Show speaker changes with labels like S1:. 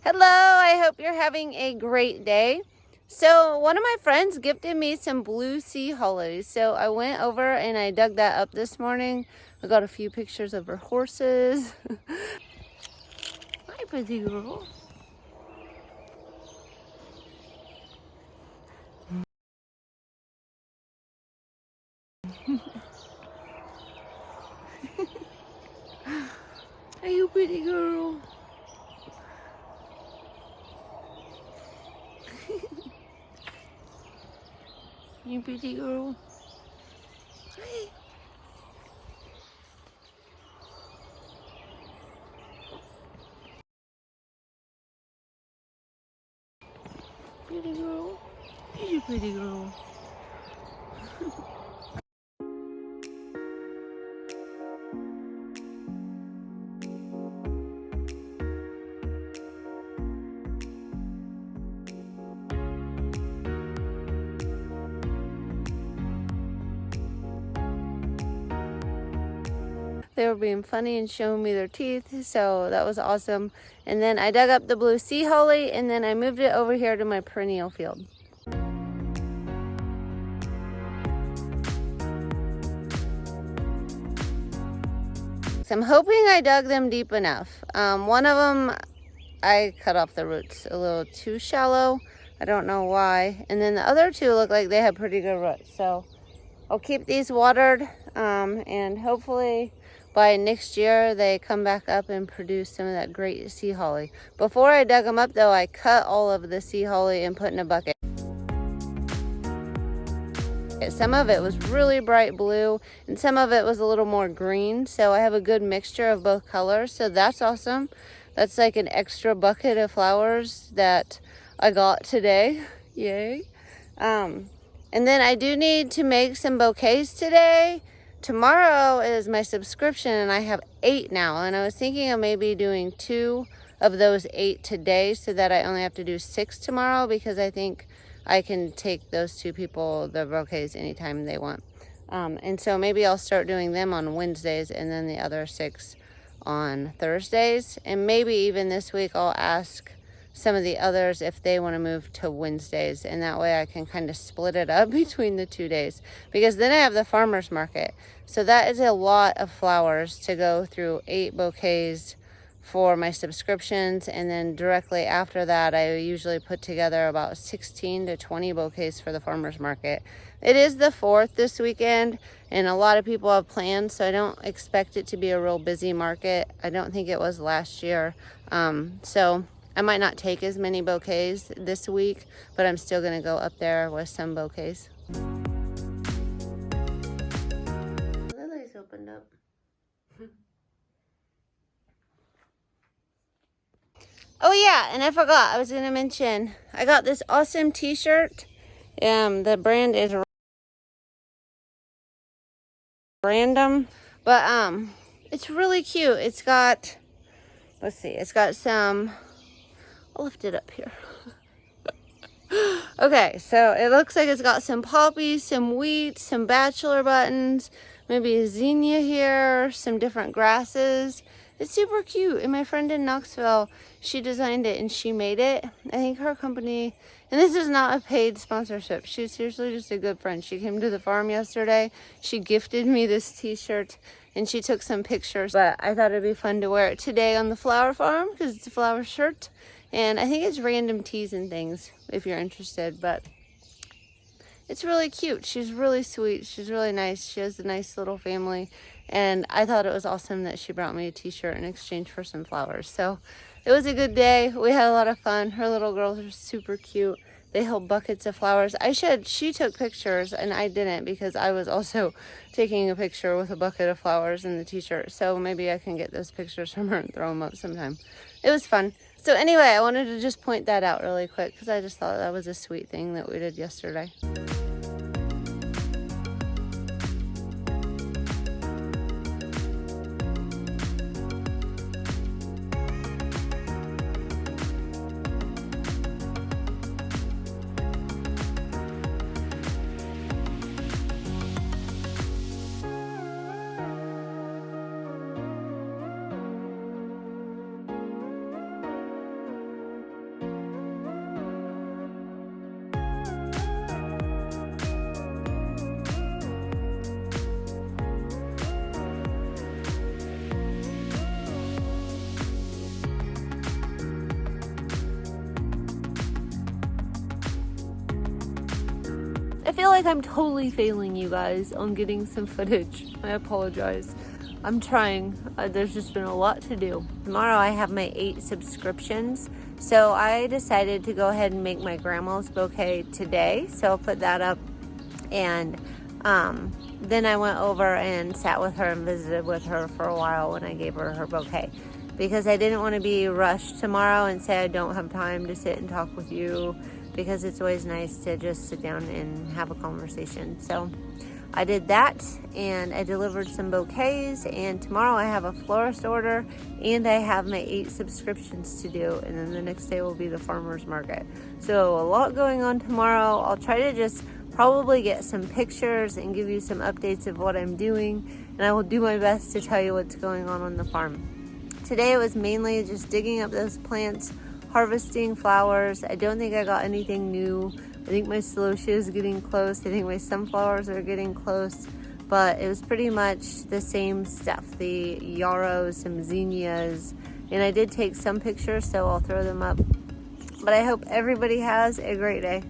S1: Hello, I hope you're having a great day. So one of my friends gifted me some blue sea hollies. So I went over and I dug that up this morning. I got a few pictures of her horses. Hi, pretty girl. Are you pretty girl? You pretty girl. Hi. Pretty girl. You're a pretty girl. They were being funny and showing me their teeth, so that was awesome. And then I dug up the blue sea holly and then I moved it over here to my perennial field. So I'm hoping I dug them deep enough. One of them, I cut off the roots a little too shallow. I don't know why. And then the other two look like they have pretty good roots. So I'll keep these watered and hopefully by next year they come back up and produce some of that great sea holly. Before I dug them up though, I cut all of the sea holly and put in a bucket. Some of it was really bright blue and some of it was a little more green. So I have a good mixture of both colors. So that's awesome. That's like an extra bucket of flowers that I got today. Yay. And then I do need to make some bouquets today. Tomorrow is my subscription and I have 8 now. And I was thinking of maybe doing 2 of those 8 today so that I only have to do 6 tomorrow, because I think I can take those 2 people the bouquets anytime they want. And so maybe I'll start doing them on Wednesdays and then the other 6 on Thursdays. And maybe even this week I'll ask some of the others if they want to move to Wednesdays, and that way I can kind of split it up between the 2 days, because then I have the farmer's market. So that is a lot of flowers to go through, 8 bouquets for my subscriptions, and then directly after that I usually put together about 16 to 20 bouquets for the farmer's market. It is the 4th this weekend and a lot of people have plans, so I don't expect it to be a real busy market. I don't think it was last year. So I might not take as many bouquets this week, but I'm still gonna go up there with some bouquets. Lily's opened up. Oh yeah, and I forgot, I was gonna mention, I got this awesome t-shirt. The brand is random, but it's really cute. It's got, let's see, it's got some, I'll lift it up here. Okay, so it looks like it's got some poppies, some wheat, some bachelor buttons, maybe a zinnia here, some different grasses. It's super cute. And my friend in Knoxville, she designed it and she made it. I think her company, and this is not a paid sponsorship, she's seriously just a good friend. She came to the farm yesterday. She gifted me this t-shirt and she took some pictures, but I thought it'd be fun to wear it today on the flower farm because it's a flower shirt. And I think it's random teas and things if you're interested, but it's really cute. She's really sweet. She's really nice. She has a nice little family. And I thought it was awesome that she brought me a t-shirt in exchange for some flowers. So it was a good day. We had a lot of fun. Her little girls are super cute. They held buckets of flowers. She took pictures and I didn't, because I was also taking a picture with a bucket of flowers in the t-shirt. So maybe I can get those pictures from her and throw them up sometime. It was fun. So anyway, I wanted to just point that out really quick because I just thought that was a sweet thing that we did yesterday. feel like I'm totally failing you guys on getting some footage. I apologize. I'm trying. There's just been a lot to do. Tomorrow I have my 8 subscriptions. So I decided to go ahead and make my grandma's bouquet today. So I'll put that up. And then I went over and sat with her and visited with her for a while when I gave her her bouquet. Because I didn't want to be rushed tomorrow and say I don't have time to sit and talk with you. Because it's always nice to just sit down and have a conversation. So I did that, and I delivered some bouquets, and tomorrow I have a florist order, and I have my 8 subscriptions to do, and then the next day will be the farmer's market. So a lot going on tomorrow. I'll try to just probably get some pictures and give you some updates of what I'm doing, and I will do my best to tell you what's going on the farm. Today it was mainly just digging up those plants, harvesting flowers. I don't think I got anything new. I think my celosia is getting close. I think my sunflowers are getting close. But it was pretty much the same stuff. The yarrows, some zinnias. And I did take some pictures, so I'll throw them up. But I hope everybody has a great day.